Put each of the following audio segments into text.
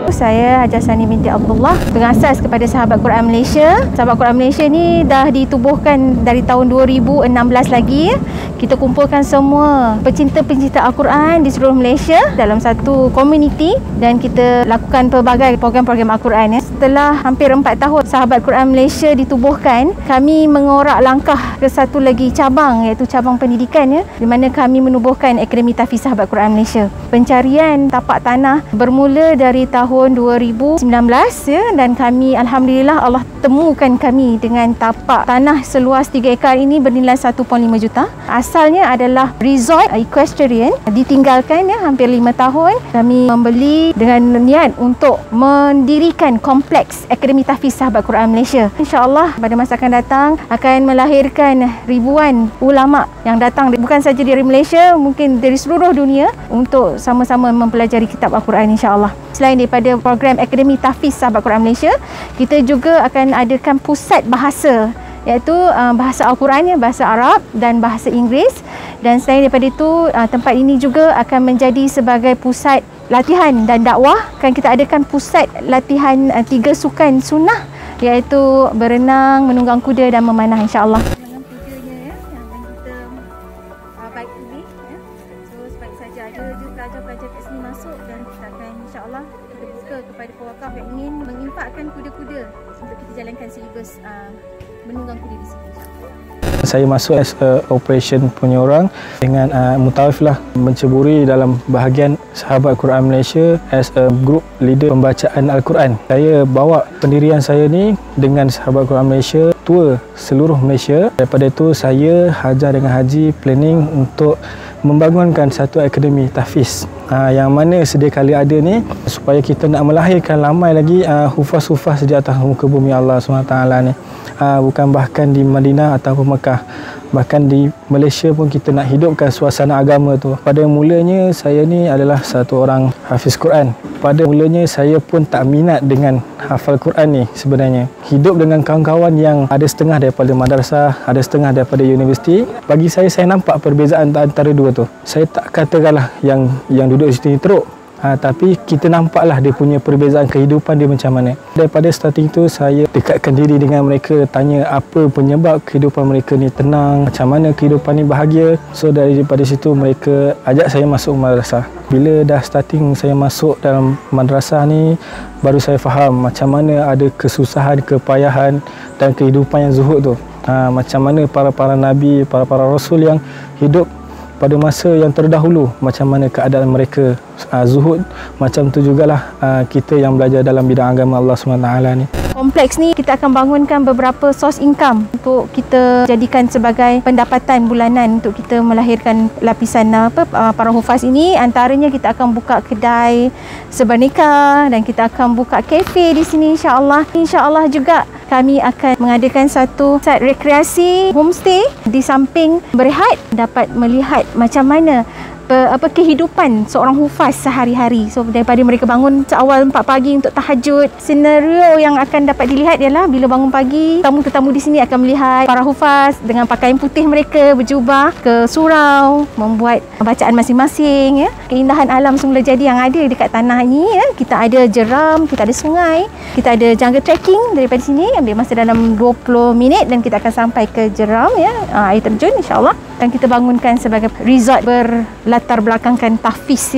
Saya Hajah Sani binti Abdullah, pengasas kepada Sahabat Quran Malaysia. Sahabat Quran Malaysia ni dah ditubuhkan dari tahun 2016 lagi. Kita kumpulkan semua pecinta-pecinta Al-Quran di seluruh Malaysia dalam satu komuniti dan kita lakukan pelbagai program-program Al-Quran. Setelah hampir 4 tahun Sahabat Quran Malaysia ditubuhkan, kami mengorak langkah ke satu lagi cabang, iaitu cabang pendidikan, di mana kami menubuhkan Akademi Tahfiz Sahabat Quran Malaysia. Pencarian tapak tanah bermula dari tahun 2019 dan kami alhamdulillah Allah temukan kami dengan tapak tanah seluas 3 ekar ini bernilai 1.5 juta. Asalnya adalah resort equestrian, ditinggalkan hampir 5 tahun. Kami membeli dengan niat untuk mendirikan kompleks Akademi Tahfiz Sahabat Quran Malaysia. InsyaAllah pada masa akan datang akan melahirkan ribuan ulama yang datang bukan saja dari Malaysia, mungkin dari seluruh dunia untuk sama-sama mempelajari kitab Al-Quran insyaAllah. Selain daripada program Akademi Tahfiz Sahabat Quran Malaysia, kita juga akan adakan pusat bahasa, iaitu bahasa Al-Quran, bahasa Arab dan bahasa Inggeris. Dan selain daripada itu, tempat ini juga akan menjadi sebagai pusat latihan dan dakwah. Kan kita adakan pusat latihan 3 sukan sunnah, iaitu berenang, menunggang kuda dan memanah insyaAllah. Dengan kudanya yang kita baik ini, so sebaik saja ada je pelajar-pelajar kat sini masuk dan kita akan insyaAllah kita buka kepada pewakaf yang ingin menginfakkan kuda-kuda untuk kita jalankan silibus menunggang kuda di sini. Saya masuk as operation punya orang dengan mutawif lah, menceburi dalam bahagian Sahabat Quran Malaysia as a group leader pembacaan Al-Quran. Saya bawa pendirian saya ni dengan Sahabat Quran Malaysia, tour seluruh Malaysia. Daripada itu saya Hajah dengan Haji planning untuk membangunkan satu akademi tahfiz yang mana sedia kali ada ni supaya kita nak melahirkan ramai lagi hufaz-hufaz di atas muka bumi Allah SWT ni. Bukan bahkan di Madinah ataupun Mekah, bahkan di Malaysia pun kita nak hidupkan suasana agama tu. Pada mulanya saya ni adalah satu orang hafiz Quran. Pada mulanya saya pun tak minat dengan hafal Quran ni sebenarnya. Hidup dengan kawan-kawan yang ada setengah daripada madrasah, ada setengah daripada universiti. Bagi saya nampak perbezaan antara dua tu. Saya tak katakanlah yang duduk di sini teruk. Tapi kita nampaklah dia punya perbezaan kehidupan dia macam mana. Daripada starting tu saya dekatkan diri dengan mereka, tanya apa penyebab kehidupan mereka ni tenang, macam mana kehidupan ni bahagia. So daripada situ mereka ajak saya masuk madrasah. Bila dah starting saya masuk dalam madrasah ni, baru saya faham macam mana ada kesusahan, kepayahan dan kehidupan yang zuhud tu. Macam mana para nabi, para rasul yang hidup pada masa yang terdahulu, macam mana keadaan mereka zuhud. Macam tu jugalah kita yang belajar dalam bidang agama Allah SWT ni. Kompleks ni kita akan bangunkan beberapa source income untuk kita jadikan sebagai pendapatan bulanan untuk kita melahirkan lapisan para hufaz ini. Antaranya kita akan buka kedai sebanika dan kita akan buka kafe di sini insyaAllah. InsyaAllah juga kami akan mengadakan satu site rekreasi homestay di samping berehat, dapat melihat macam mana kehidupan seorang hufaz sehari-hari. So daripada mereka bangun seawal 4 pagi untuk tahajud, senario yang akan dapat dilihat ialah bila bangun pagi, tetamu-tetamu di sini akan melihat para hufaz dengan pakaian putih mereka berjubah ke surau membuat bacaan masing-masing. Keindahan alam semula jadi yang ada dekat tanah ini. Kita ada jeram, kita ada sungai, kita ada jungle trekking. Daripada sini ambil masa dalam 20 minit dan kita akan sampai ke jeram, air terjun insyaAllah. Dan kita bangunkan sebagai resort berlatar belakangkan tahfiz,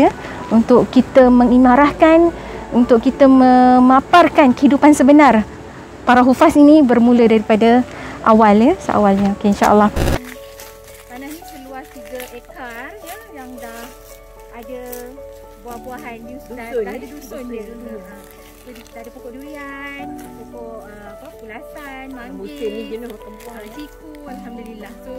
untuk kita mengimarahkan, untuk kita memaparkan kehidupan sebenar para hufaz ini bermula daripada awal, seawalnya. Okay, insyaAllah. Tanah ni seluas 3 ekar yang dah ada buah-buahan, dah ada dusun dia. Kita ada pokok durian, pokok pulasan, manggis, musim ni jenuh makan buah, ciku, alhamdulillah. So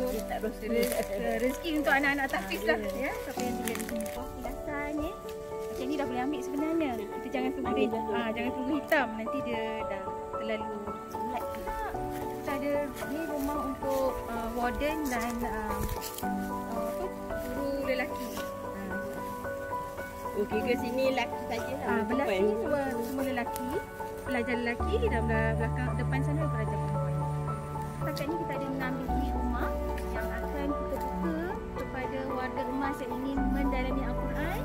rezeki untuk anak-anak tahfiz lah, siapa yang tinggal di sini. Pulasan macam ni dah boleh ambil sebenarnya. Kita jangan tunggu hitam, nanti dia dah terlalu sulai. Kita ada ni rumah untuk warden dan guru lelaki. Okey, ke sini lelaki sajalah. Belah sini semua lelaki, pelajar lelaki, dan belakang depan sana pelajar perempuan. Setakat ni kita ada 6 unit rumah yang akan kita buka kepada warga emas yang ingin mendalami Al-Quran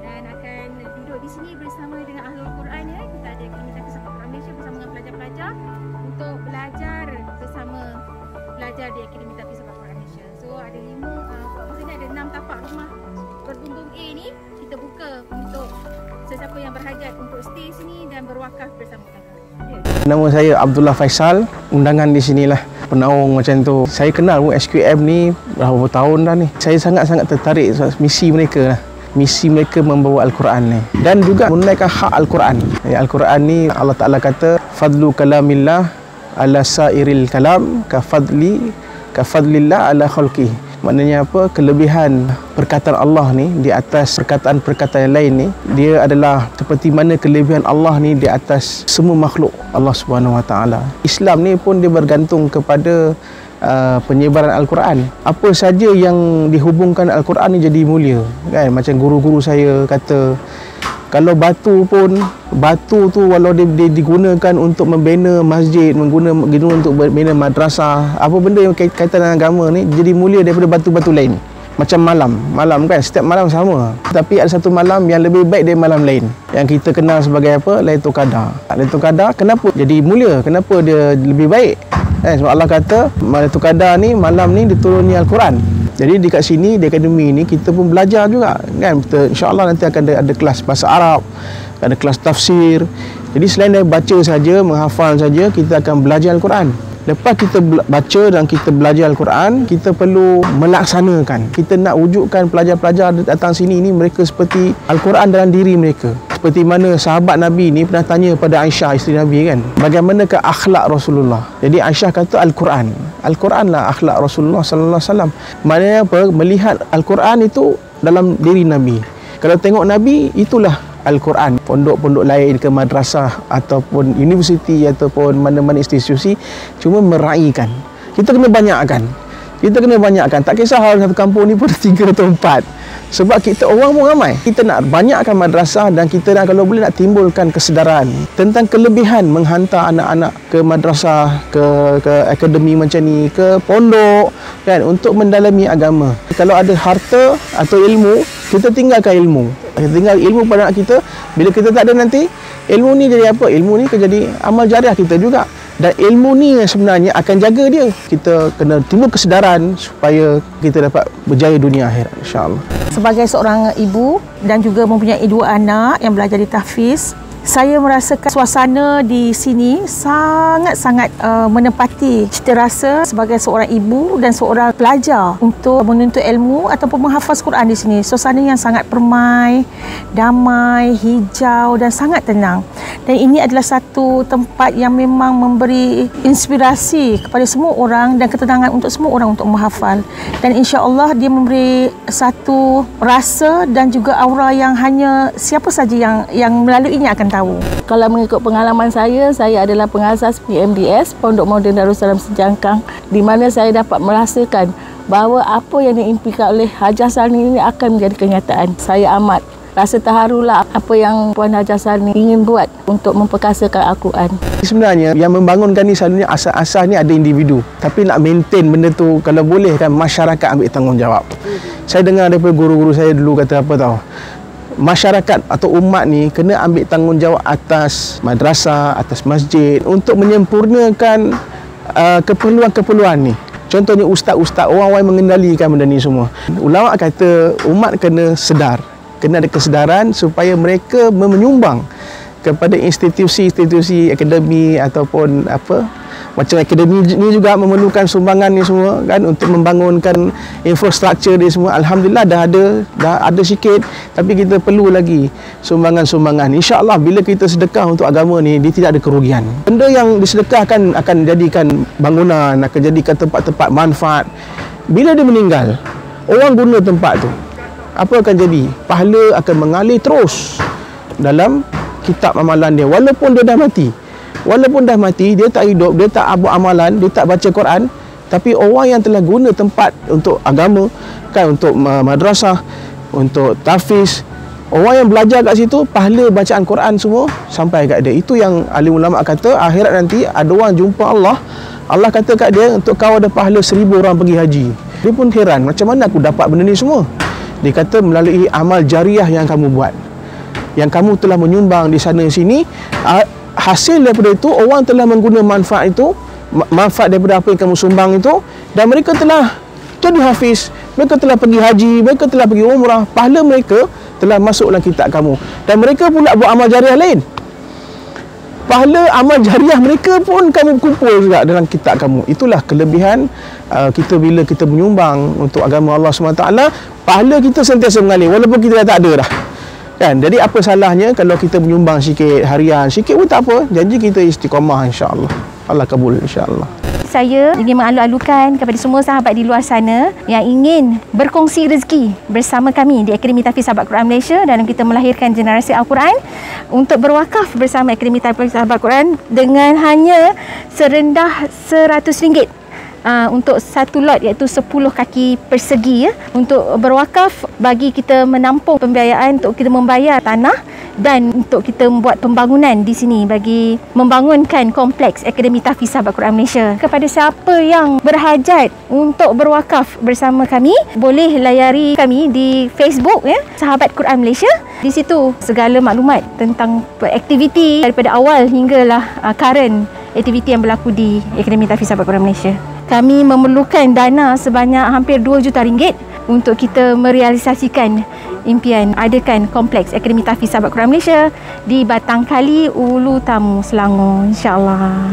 dan akan duduk di sini bersama dengan Ahlul Quran ya. Kita ada Akademi Tahfiz Al-Quran Malaysia bersama dengan pelajar-pelajar untuk belajar di Akademi Tahfiz Al-Quran Malaysia. So ada 5 maksudnya ada 6 tapak rumah berbumbung A ni kita buka untuk sesiapa yang berhajat untuk stay sini dan berwakaf bersama kita. Nama saya Abdullah Faisal, undangan di sinilah penaung macam tu. Saya kenal SQM ni berapa tahun dah ni. Saya sangat-sangat tertarik misi mereka lah. Misi mereka membawa Al-Quran ni dan juga menunaikan hak Al-Quran. Al-Quran ni Allah Ta'ala kata fadlu kalamillah ala sairil kalam kafadlillah ala khalqih. Maknanya apa? Kelebihan perkataan Allah ni di atas perkataan-perkataan yang lain ni, dia adalah seperti mana kelebihan Allah ni di atas semua makhluk Allah Subhanahu Wa Taala. Islam ni pun dia bergantung kepada penyebaran Al-Quran. Apa saja yang dihubungkan Al-Quran ni jadi mulia, kan? Macam guru-guru saya kata, kalau batu tu walau dia digunakan untuk membina masjid, guna untuk membina madrasah, apa benda yang kaitan dengan agama ni jadi mulia daripada batu-batu lain. Macam malam kan, setiap malam sama, tapi ada satu malam yang lebih baik dari malam lain yang kita kenal sebagai apa? Lailatul Qadar. Lailatul Qadar kenapa jadi mulia? Kenapa dia lebih baik? Sebab Allah kata Lailatul Qadar ni malam ni dituruni Al-Quran. Jadi dekat sini di akademi ni kita pun belajar juga, kan? InsyaAllah nanti akan ada kelas bahasa Arab, ada kelas tafsir. Jadi selain dari baca saja, menghafal saja, kita akan belajar Al-Quran. Lepas kita baca dan kita belajar Al-Quran, kita perlu melaksanakan. Kita nak wujudkan pelajar-pelajar datang sini ni mereka seperti Al-Quran dalam diri mereka. Seperti mana sahabat Nabi ni pernah tanya pada Aisyah, isteri Nabi, kan, bagaimanakah akhlak Rasulullah. Jadi Aisyah kata Al-Quran. Al-Quran lah akhlak Rasulullah sallallahu alaihi wasallam. Maknanya apa? Melihat Al-Quran itu dalam diri Nabi. Kalau tengok Nabi, itulah Al-Quran. Pondok-pondok lain ke madrasah ataupun universiti ataupun mana-mana institusi cuma meraihkan. Kita kena banyakkan. Tak kisah hal satu kampung ni pun 3 atau 4. Sebab kita orang pun ramai. Kita nak banyakkan madrasah dan kita nak, kalau boleh, nak timbulkan kesedaran tentang kelebihan menghantar anak-anak ke madrasah, ke akademi macam ni, ke pondok, kan, untuk mendalami agama. Kalau ada harta atau ilmu, kita tinggalkan ilmu. Kita tinggal ilmu pada anak kita. Bila kita tak ada nanti, ilmu ni jadi apa? Ilmu ni akan jadi amal jariah kita juga. Dan ilmu ni sebenarnya akan jaga dia. Kita kena timbul kesedaran supaya kita dapat berjaya dunia akhirat, insya-Allah. Sebagai seorang ibu dan juga mempunyai 2 anak yang belajar di tahfiz, saya merasakan suasana di sini sangat-sangat menepati cita rasa sebagai seorang ibu dan seorang pelajar untuk menuntut ilmu ataupun menghafaz Quran di sini. Suasana yang sangat permai, damai, hijau dan sangat tenang. Dan ini adalah satu tempat yang memang memberi inspirasi kepada semua orang dan ketenangan untuk semua orang untuk menghafal. Dan insya-Allah dia memberi satu rasa dan juga aura yang hanya siapa saja yang melaluinya akan tahu. Kalau mengikut pengalaman saya adalah pengasas PMDS, Pondok Moden Darussalam Sejangkang, di mana saya dapat merasakan bahawa apa yang diimpikan oleh Hajah Sani ini akan menjadi kenyataan. Saya amat rasa terharulah apa yang Puan Hajah Sani ingin buat untuk memperkasakan Al-Quran. Sebenarnya yang membangunkan ni selalunya asas-asas ni ada individu, tapi nak maintain benda tu, kalau boleh kan masyarakat ambil tanggungjawab. Saya dengar daripada guru-guru saya dulu kata apa tahu, masyarakat atau umat ni kena ambil tanggungjawab atas madrasah, atas masjid untuk menyempurnakan keperluan-keperluan ni. Contohnya ustaz-ustaz, orang-orang yang mengendalikan benda ni semua. Ulama kata umat kena sedar, kena ada kesedaran supaya mereka menyumbang kepada institusi-institusi akademi ataupun apa macam akademi ni juga memerlukan sumbangan ni semua, kan, untuk membangunkan infrastruktur dia semua. Alhamdulillah dah ada sikit, tapi kita perlu lagi sumbangan-sumbangan. InsyaAllah bila kita sedekah untuk agama ni, dia tidak ada kerugian. Benda yang disedekahkan akan jadikan bangunan, akan jadikan tempat-tempat manfaat. Bila dia meninggal, orang guna tempat tu, apa akan jadi? Pahala akan mengalir terus dalam kitab amalan dia. Walaupun dia dah mati, dia tak hidup, dia tak buat amalan, dia tak baca Quran, tapi orang yang telah guna tempat untuk agama, kan, untuk madrasah, untuk tahfiz, orang yang belajar kat situ, pahala bacaan Quran semua sampai kat dia. Itu yang alim ulama kata, akhirat nanti ada orang jumpa Allah, Allah kata kat dia, untuk kau ada pahala 1000 orang pergi haji. Dia pun heran, macam mana aku dapat benda ni semua? Dia kata melalui amal jariah yang kamu buat. yang kamu telah menyumbang di sana sini, hasil daripada itu orang telah mengguna manfaat itu, manfaat daripada apa yang kamu sumbang itu, dan mereka telah jadi hafiz, mereka telah pergi haji, mereka telah pergi umrah, pahala mereka telah masuk dalam kitab kamu, dan mereka pula buat amal jariah lain. Pahala amal jariah mereka pun kamu kumpul juga dalam kitab kamu. Itulah kelebihan kita bila kita menyumbang untuk agama Allah SWT. Pahala kita sentiasa mengalir walaupun kita dah tak ada dah. Kan? Jadi apa salahnya kalau kita menyumbang sikit harian, sikit pun tak apa. Janji kita istiqamah insya-Allah. Allah kabul insya-Allah. Saya ingin mengalu-alukan kepada semua sahabat di luar sana yang ingin berkongsi rezeki bersama kami di Akademi Tahfiz Sahabat Quran Malaysia dalam kita melahirkan generasi Al-Quran, untuk berwakaf bersama Akademi Tahfiz Sahabat Quran dengan hanya serendah RM100 untuk satu lot, iaitu 10 kaki persegi ya, untuk berwakaf bagi kita menampung pembiayaan untuk kita membayar tanah dan untuk kita membuat pembangunan di sini bagi membangunkan kompleks Akademi Tahfiz Sahabat Quran Malaysia. Kepada siapa yang berhajat untuk berwakaf bersama kami, boleh layari kami di Facebook ya, Sahabat Quran Malaysia. Di situ segala maklumat tentang aktiviti daripada awal hinggalah current aktiviti yang berlaku di Akademi Tahfiz Sahabat Quran Malaysia. Kami memerlukan dana sebanyak hampir RM2 juta untuk kita merealisasikan impian adakan kompleks Akademi Tahfiz Sahabat Quran Malaysia di Batang Kali, Ulu Tamu, Selangor, insya-Allah.